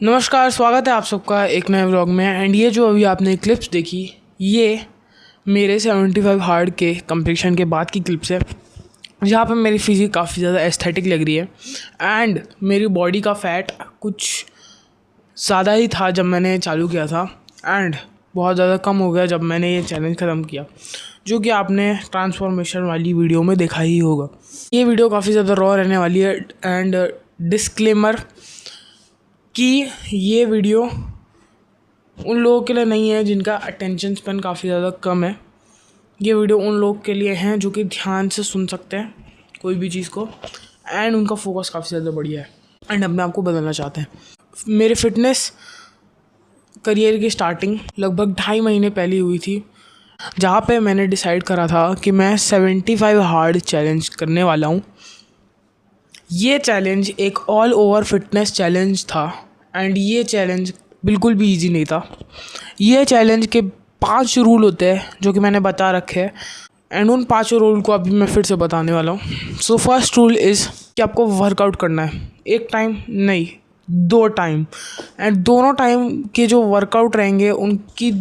नमस्कार, स्वागत है आप सबका एक नए व्लॉग में। एंड ये जो अभी आपने क्लिप्स देखी, ये मेरे 75 हार्ड के कंप्लीशन के बाद की क्लिप्स है, जहाँ पे मेरी फिजिक काफ़ी ज़्यादा एस्थेटिक लग रही है। एंड मेरी बॉडी का फ़ैट कुछ ज़्यादा ही था जब मैंने चालू किया था, एंड बहुत ज़्यादा कम हो गया जब मैंने ये चैलेंज ख़त्म किया, जो कि आपने ट्रांसफॉर्मेशन वाली वीडियो में देखा ही होगा। ये वीडियो काफ़ी ज़्यादा रॉ रहने वाली है। एंड डिस्क्लेमर कि ये वीडियो उन लोगों के लिए नहीं है जिनका अटेंशन स्पैन काफ़ी ज़्यादा कम है। ये वीडियो उन लोगों के लिए हैं जो कि ध्यान से सुन सकते हैं कोई भी चीज़ को, एंड उनका फोकस काफ़ी ज़्यादा बढ़िया है एंड अपने आप को बदलना चाहते हैं। मेरे फिटनेस करियर की स्टार्टिंग लगभग 2.5 महीने पहले हुई थी, जहाँ पे मैंने डिसाइड करा था कि मैं 75 हार्ड चैलेंज करने वाला हूँ। ये चैलेंज एक ऑल ओवर फिटनेस चैलेंज था एंड ये चैलेंज बिल्कुल भी इजी नहीं था। ये चैलेंज के 5 रूल होते हैं जो कि मैंने बता रखे हैं, एंड उन 5 रूल को अभी मैं फिर से बताने वाला हूँ। सो फर्स्ट रूल इज़ कि आपको वर्कआउट करना है, एक टाइम नहीं 2 टाइम, एंड दोनों टाइम के जो वर्कआउट रहेंगे उनकी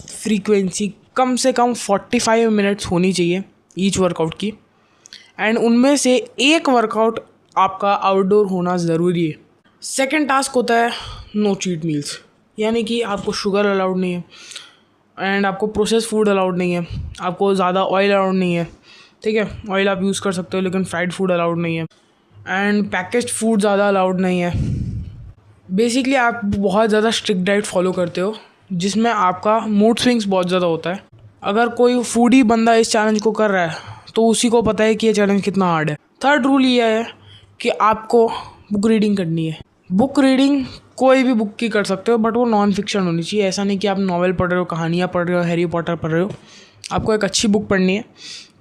फ्रीक्वेंसी कम से कम 45 मिनट्स होनी चाहिए ईच वर्कआउट की, एंड उनमें से एक वर्कआउट आपका आउटडोर होना ज़रूरी है। सेकंड टास्क होता है नो चीट मील्स, यानी कि आपको शुगर अलाउड नहीं है, एंड आपको प्रोसेस फूड अलाउड नहीं है, आपको ज़्यादा ऑयल अलाउड नहीं है। ठीक है, ऑयल आप यूज़ कर सकते हो लेकिन फ्राइड फूड अलाउड नहीं है, एंड पैकेज्ड फूड ज़्यादा अलाउड नहीं है। बेसिकली आप बहुत ज़्यादा स्ट्रिक्ट डाइट फॉलो करते हो जिसमें आपका मूड स्विंग्स बहुत ज़्यादा होता है। अगर कोई फूडी बंदा इस चैलेंज को कर रहा है तो उसी को पता है कि ये चैलेंज कितना हार्ड है। थर्ड रूल ये है कि आपको बुक रीडिंग करनी है। बुक रीडिंग कोई भी बुक की कर सकते हो, बट वो नॉन फिक्शन होनी चाहिए। ऐसा नहीं कि आप नॉवेल पढ़ रहे हो, कहानियाँ पढ़ रहे हो, हैरी पॉटर पढ़ रहे हो। आपको एक अच्छी बुक पढ़नी है।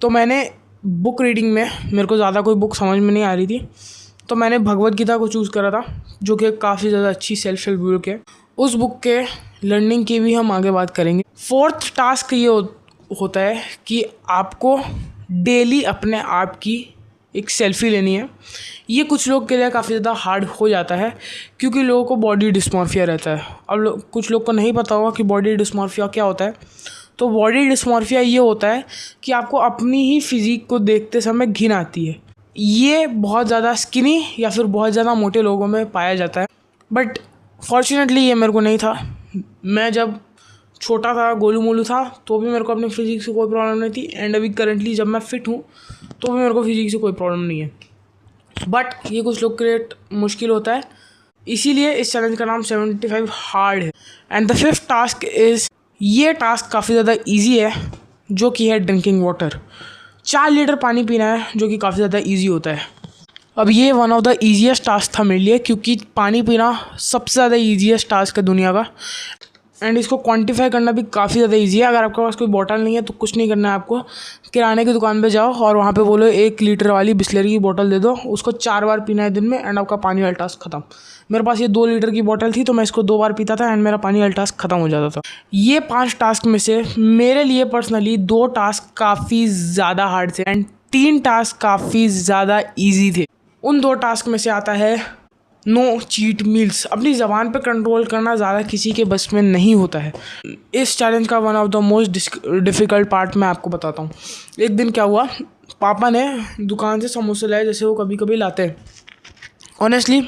तो मैंने बुक रीडिंग में मेरे को ज़्यादा कोई बुक समझ में नहीं आ रही थी, तो मैंने भगवद गीता को चूज़ करा था, जो कि काफ़ी ज़्यादा अच्छी सेल्फ हेल्प बुक है। उस बुक के लर्निंग की भी हम आगे बात करेंगे। फोर्थ टास्क ये होता है कि आपको डेली अपने आप की एक सेल्फ़ी लेनी है। ये कुछ लोग के लिए काफ़ी ज़्यादा हार्ड हो जाता है क्योंकि लोगों को बॉडी डिस्मॉर्फिया रहता है। अब कुछ लोग को नहीं पता होगा कि बॉडी डिस्मॉर्फिया क्या होता है। तो बॉडी डिस्मॉर्फिया ये होता है कि आपको अपनी ही फिज़िक को देखते समय घिन आती है। ये बहुत ज़्यादा स्किनी या फिर बहुत ज़्यादा मोटे लोगों में पाया जाता है, बट फॉर्चुनेटली ये मेरे को नहीं था। मैं जब छोटा था, गोलू मोलू था, तो भी मेरे को अपनी फिज़िक से कोई प्रॉब्लम नहीं थी, एंड अभी करंटली जब मैं फिट हूँ तो भी मेरे को फिज़िक से कोई प्रॉब्लम नहीं है। बट ये कुछ लोग के लिए मुश्किल होता है, इसीलिए इस चैलेंज का नाम 75 हार्ड है। And the fifth task is, ये टास्क काफ़ी ज़्यादा ईजी है, जो कि है ड्रिंकिंग वाटर। 4 लीटर पानी पीना है, जो कि काफ़ी ज़्यादा ईजी होता है। अब ये one of the easiest task था मेरे लिए, क्योंकि पानी पीना सबसे ज़्यादा ईजीएस्ट टास्क है दुनिया का, एंड इसको क्वांटिफाई करना भी काफ़ी ज़्यादा ईजी है। अगर आपके पास कोई बॉटल नहीं है तो कुछ नहीं करना है, आपको किराने की दुकान पे जाओ और वहाँ पे बोलो 1 लीटर वाली बिस्लरी की बोतल दे दो, उसको 4 बार पीना है दिन में, एंड आपका पानी वाला टास्क ख़त्म। मेरे पास ये 2 लीटर की बोतल थी तो मैं इसको 2 बार पीता था एंड मेरा पानी वाला टास्क ख़त्म हो जाता था। ये 5 टास्क में से मेरे लिए पर्सनली 2 टास्क काफ़ी ज़्यादा हार्ड थे एंड 3 टास्क काफ़ी ज़्यादा ईजी थे। उन 2 टास्क में से आता है नो चीट मील्स। अपनी ज़बान पे कंट्रोल करना ज़्यादा किसी के बस में नहीं होता है। इस चैलेंज का one of the most difficult part मैं आपको बताता हूँ। एक दिन क्या हुआ, पापा ने दुकान से समोसे लाए, जैसे वो कभी कभी लाते हैं। ऑनेस्टली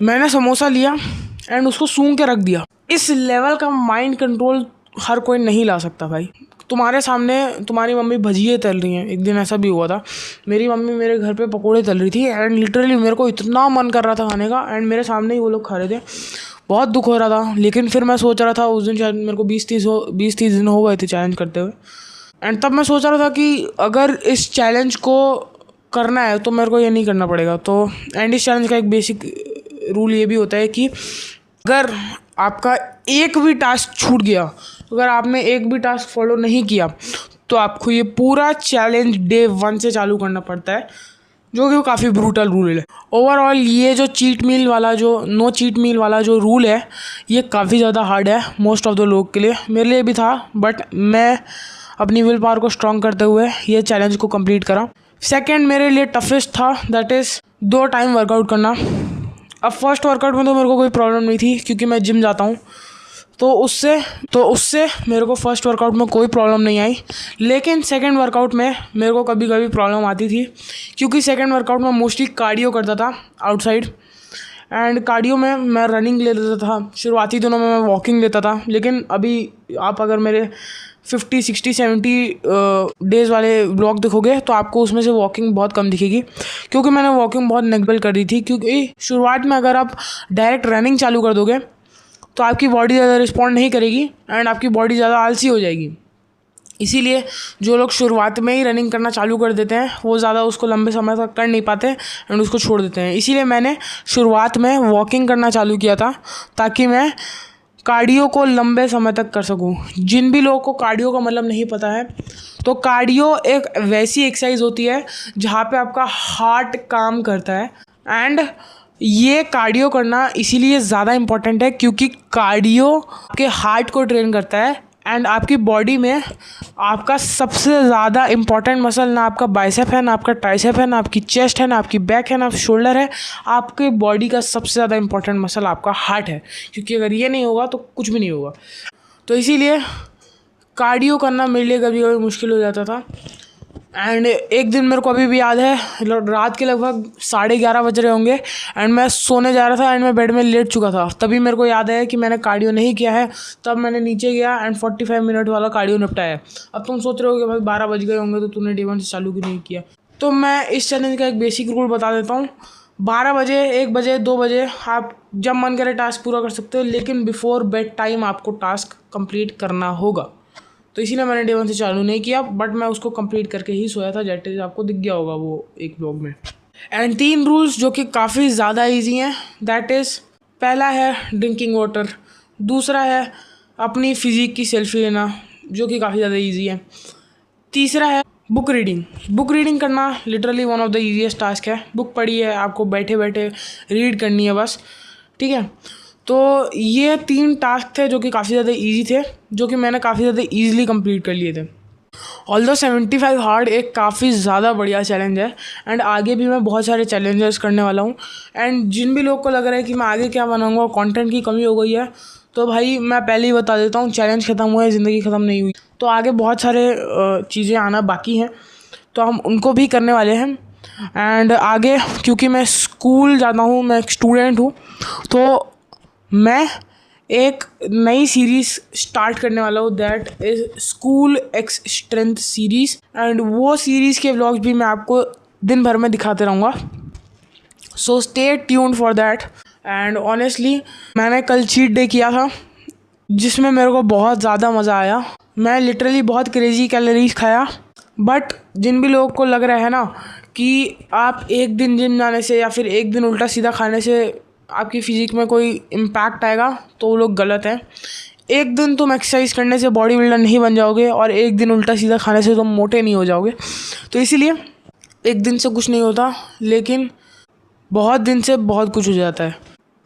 मैंने समोसा लिया एंड उसको सूंघ के रख दिया। इस लेवल का माइंड कंट्रोल हर कोई नहीं ला सकता भाई। तुम्हारे सामने तुम्हारी मम्मी भजिए तल रही हैं। एक दिन ऐसा भी हुआ था, मेरी मम्मी मेरे घर पे पकोड़े तल रही थी एंड लिटरली मेरे को इतना मन कर रहा था खाने का, एंड मेरे सामने ही वो लोग खा रहे थे। बहुत दुख हो रहा था, लेकिन फिर मैं सोच रहा था, उस दिन शायद मेरे को 20-30 दिन हो गए थे चैलेंज करते हुए, एंड तब मैं सोच रहा था कि अगर इस चैलेंज को करना है तो मेरे को ये नहीं करना पड़ेगा। तो एंड इस चैलेंज का एक बेसिक रूल ये भी होता है कि अगर आपका एक भी टास्क छूट गया, अगर आपने एक भी टास्क फॉलो नहीं किया, तो आपको ये पूरा चैलेंज डे 1 से चालू करना पड़ता है, जो कि काफ़ी ब्रूटल रूल है। ओवरऑल ये जो चीट मील वाला, जो नो चीट मील वाला जो रूल है, ये काफ़ी ज़्यादा हार्ड है मोस्ट ऑफ द लोग के लिए। मेरे लिए भी था, बट मैं अपनी विल पावर को स्ट्रॉन्ग करते हुए ये चैलेंज को कंप्लीट करा। सेकेंड मेरे लिए टफेस्ट था, दैट इज़ 2 टाइम वर्कआउट करना। अब फर्स्ट वर्कआउट में तो मेरे को कोई प्रॉब्लम नहीं थी क्योंकि मैं जिम जाता हूँ, तो उससे मेरे को फर्स्ट वर्कआउट में कोई प्रॉब्लम नहीं आई। लेकिन सेकंड वर्कआउट में मेरे को कभी कभी प्रॉब्लम आती थी क्योंकि सेकंड वर्कआउट में मोस्टली कार्डियो करता था आउटसाइड, एंड कार्डियो में मैं रनिंग ले लेता था। शुरुआती दिनों में मैं वॉकिंग लेता था, लेकिन अभी आप अगर मेरे 50, 60, 70 डेज़ वाले ब्लॉग देखोगे तो आपको उसमें से वॉकिंग बहुत कम दिखेगी क्योंकि मैंने वॉकिंग बहुत नेगलेक्ट कर दी थी। क्योंकि शुरुआत में अगर आप डायरेक्ट रनिंग चालू कर दोगे तो आपकी बॉडी ज़्यादा रिस्पॉन्ड नहीं करेगी एंड आपकी बॉडी ज़्यादा आलसी हो जाएगी। इसीलिए जो लोग शुरुआत में ही रनिंग करना चालू कर देते हैं वो ज़्यादा उसको लंबे समय तक कर नहीं पाते एंड उसको छोड़ देते हैं। इसीलिए मैंने शुरुआत में वॉकिंग करना चालू किया था ताकि मैं कार्डियो को लंबे समय तक कर सकूं। जिन भी लोगों को कार्डियो का मतलब नहीं पता है, तो कार्डियो एक वैसी एक्सरसाइज होती है जहाँ पे आपका हार्ट काम करता है, एंड ये कार्डियो करना इसीलिए ज़्यादा इम्पॉर्टेंट है क्योंकि कार्डियो आपके हार्ट को ट्रेन करता है एंड आपकी बॉडी में आपका सबसे ज़्यादा इम्पॉर्टेंट मसल ना आपका बाइसेप है, ना आपका ट्राइसेप है, ना आपकी चेस्ट है, ना आपकी बैक है, ना शोल्डर है। आपके बॉडी का सबसे ज़्यादा इम्पॉर्टेंट मसल आपका हार्ट है, क्योंकि अगर ये नहीं होगा तो कुछ भी नहीं होगा। तो इसीलिए कार्डियो करना मेरे लिए कभी कभी मुश्किल हो जाता था। एंड एक दिन मेरे को अभी भी याद है, रात के लगभग 11:30 बज रहे होंगे एंड मैं सोने जा रहा था एंड मैं बेड में लेट चुका था। तभी मेरे को याद है कि मैंने कार्डियो नहीं किया है। तब मैंने नीचे गया एंड 45 मिनट वाला कार्डियो निपटाया। अब तुम सोच रहे हो कि भाई 12 बज गए होंगे तो तूने डे 1 से चालू क्यों नहीं किया। तो मैं इस चैलेंज का एक बेसिक रूल बता देता हूँ। 12 बजे, 1 बजे, 2 बजे आप जब मन करे टास्क पूरा कर सकते हो, लेकिन बिफोर बेड टाइम आपको टास्क कंप्लीट करना होगा। तो इसीलिए मैंने डे 1 से चालू नहीं किया, बट मैं उसको कंप्लीट करके ही सोया था। जैसे आपको दिख गया होगा वो एक ब्लॉग में। एंड 3 रूल्स जो कि काफ़ी ज़्यादा इजी हैं, दैट इज़ पहला है ड्रिंकिंग वाटर, दूसरा है अपनी फिज़िक की सेल्फी लेना जो कि काफ़ी ज़्यादा इजी है, तीसरा है बुक रीडिंग। बुक रीडिंग करना literally one of the easiest task है। बुक पढ़ी है, आपको बैठे बैठे रीड करनी है बस, ठीक है। तो ये 3 टास्क थे जो कि काफ़ी ज़्यादा इजी थे, जो कि मैंने काफ़ी ज़्यादा ईजिली कंप्लीट कर लिए थे। ऑल्दो 75 हार्ड एक काफ़ी ज़्यादा बढ़िया चैलेंज है एंड आगे भी मैं बहुत सारे चैलेंजेस करने वाला हूँ। एंड जिन भी लोग को लग रहा है कि मैं आगे क्या बनाऊँगा, कंटेंट की कमी हो गई है, तो भाई मैं पहले ही बता देता हूँ, चैलेंज ख़त्म हुआ है, ज़िंदगी ख़त्म नहीं हुई। तो आगे बहुत सारे चीज़ें आना बाकी हैं, तो हम उनको भी करने वाले हैं। एंड आगे क्योंकि मैं स्कूल जाता हूँ, मैं एक स्टूडेंट हूँ, तो मैं एक नई सीरीज़ स्टार्ट करने वाला हूँ, that is school x strength series. And वो सीरीज़ के व्लॉग्स भी मैं आपको दिन भर में दिखाते रहूँगा, so stay tuned for that. And honestly मैंने कल चीट डे किया था जिसमें मेरे को बहुत ज़्यादा मज़ा आया। मैं लिटरली बहुत क्रेजी कैलोरीज खाया, बट जिन भी लोगों को लग रहा है ना कि आप एक दिन जिम जाने से या फिर एक दिन उल्टा सीधा खाने से आपकी फ़िज़िक में कोई इम्पैक्ट आएगा, तो वो लोग गलत हैं। एक दिन तुम एक्सरसाइज करने से बॉडी बिल्डर नहीं बन जाओगे और एक दिन उल्टा सीधा खाने से तुम मोटे नहीं हो जाओगे। तो इसीलिए एक दिन से कुछ नहीं होता, लेकिन बहुत दिन से बहुत कुछ हो जाता है।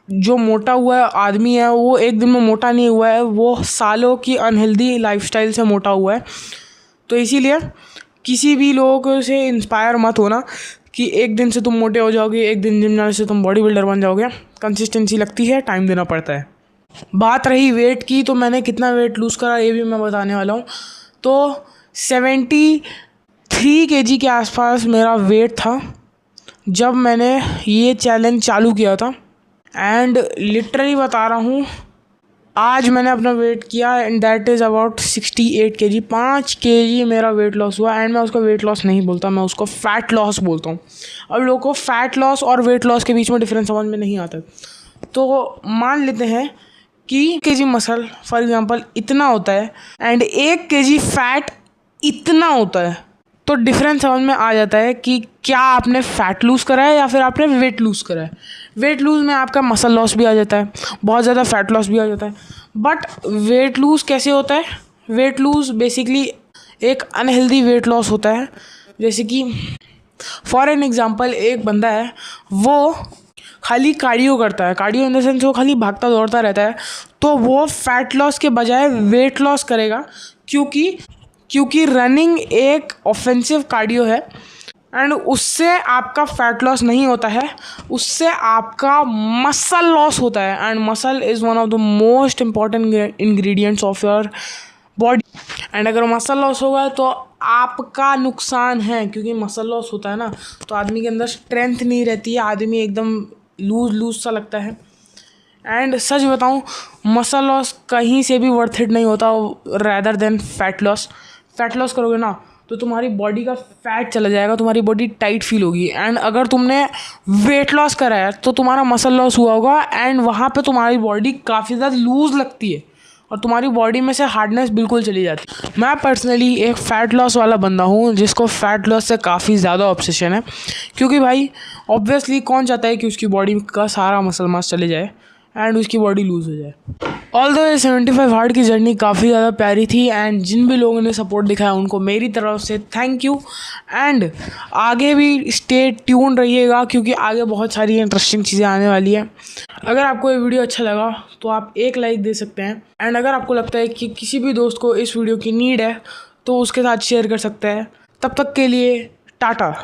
जो मोटा हुआ आदमी है वो एक दिन में मोटा नहीं हुआ है, वो सालों की अनहेल्दी लाइफस्टाइल से मोटा हुआ है। तो इसीलिए किसी भी लोगों से इंस्पायर मत होना कि एक दिन से तुम मोटे हो जाओगे, एक दिन जिम जाने से तुम बॉडी बिल्डर बन जाओगे। कंसिस्टेंसी लगती है, टाइम देना पड़ता है। बात रही वेट की, तो मैंने कितना वेट लूज़ करा ये भी मैं बताने वाला हूँ। तो 73 kg के आसपास मेरा वेट था जब मैंने ये चैलेंज चालू किया था। एंड लिटरली बता रहा हूँ, आज मैंने अपना वेट किया and that is about 68 kg। 5 kg मेरा वेट लॉस हुआ। एंड मैं उसको वेट लॉस नहीं बोलता, मैं उसको फ़ैट लॉस बोलता हूँ। अब लोगों को फ़ैट लॉस और वेट लॉस के बीच में डिफरेंस समझ में नहीं आता। तो मान लेते हैं कि kg मसल फॉर एग्जांपल इतना होता है एंड 1 kg फैट इतना होता है, तो डिफरेंस समझ में आ जाता है कि क्या आपने फ़ैट लूज़ करा है या फिर आपने वेट लूज़ करा है। वेट लूज़ में आपका मसल लॉस भी आ जाता है, बहुत ज़्यादा फ़ैट लॉस भी आ जाता है। बट वेट लूज़ कैसे होता है? वेट लूज़ बेसिकली एक अनहेल्दी वेट लॉस होता है। जैसे कि फॉर एन एग्ज़ाम्पल एक बंदा है, वो खाली कार्डियो करता है, कार्डियो इन द सेंस वो खाली भागता दौड़ता रहता है, तो वो फ़ैट लॉस के बजाय वेट लॉस करेगा, क्योंकि रनिंग एक ऑफेंसिव कार्डियो है एंड उससे आपका फैट लॉस नहीं होता है, उससे आपका मसल लॉस होता है। And muscle is one of the most important ingredients of your body. And अगर मसल लॉस होगा तो आपका नुकसान है, क्योंकि मसल लॉस होता है ना तो आदमी के अंदर स्ट्रेंथ नहीं रहती है, आदमी एकदम लूज सा लगता है। एंड सच बताऊँ, मसल लॉस कहीं से भी वर्थ इट नहीं होता rather than fat loss. Fat loss करोगे ना तो तुम्हारी बॉडी का फैट चला जाएगा, तुम्हारी बॉडी टाइट फील होगी। एंड अगर तुमने वेट लॉस करा है तो तुम्हारा मसल लॉस हुआ होगा एंड वहाँ पे तुम्हारी बॉडी काफ़ी ज़्यादा लूज़ लगती है और तुम्हारी बॉडी में से हार्डनेस बिल्कुल चली जाती है। मैं पर्सनली एक फ़ैट लॉस वाला बंदा हूँ जिसको फ़ैट लॉस से काफ़ी ज़्यादा ऑब्सेशन है, क्योंकि भाई ऑब्वियसली कौन चाहता है कि उसकी बॉडी का सारा मसल मास चले जाए एंड उसकी बॉडी लूज़ हो जाए। ऑल्दो ये 75 हार्ड की जर्नी काफ़ी ज़्यादा प्यारी थी एंड जिन भी लोगों ने सपोर्ट दिखाया उनको मेरी तरफ से थैंक यू। एंड आगे भी स्टे ट्यून रहिएगा, क्योंकि आगे बहुत सारी इंटरेस्टिंग चीज़ें आने वाली है। अगर आपको ये वीडियो अच्छा लगा तो आप एक लाइक दे सकते हैं। एंड अगर आपको लगता है कि किसी भी दोस्त को इस वीडियो की नीड है तो उसके साथ शेयर कर सकते हैं। तब तक के लिए टाटा।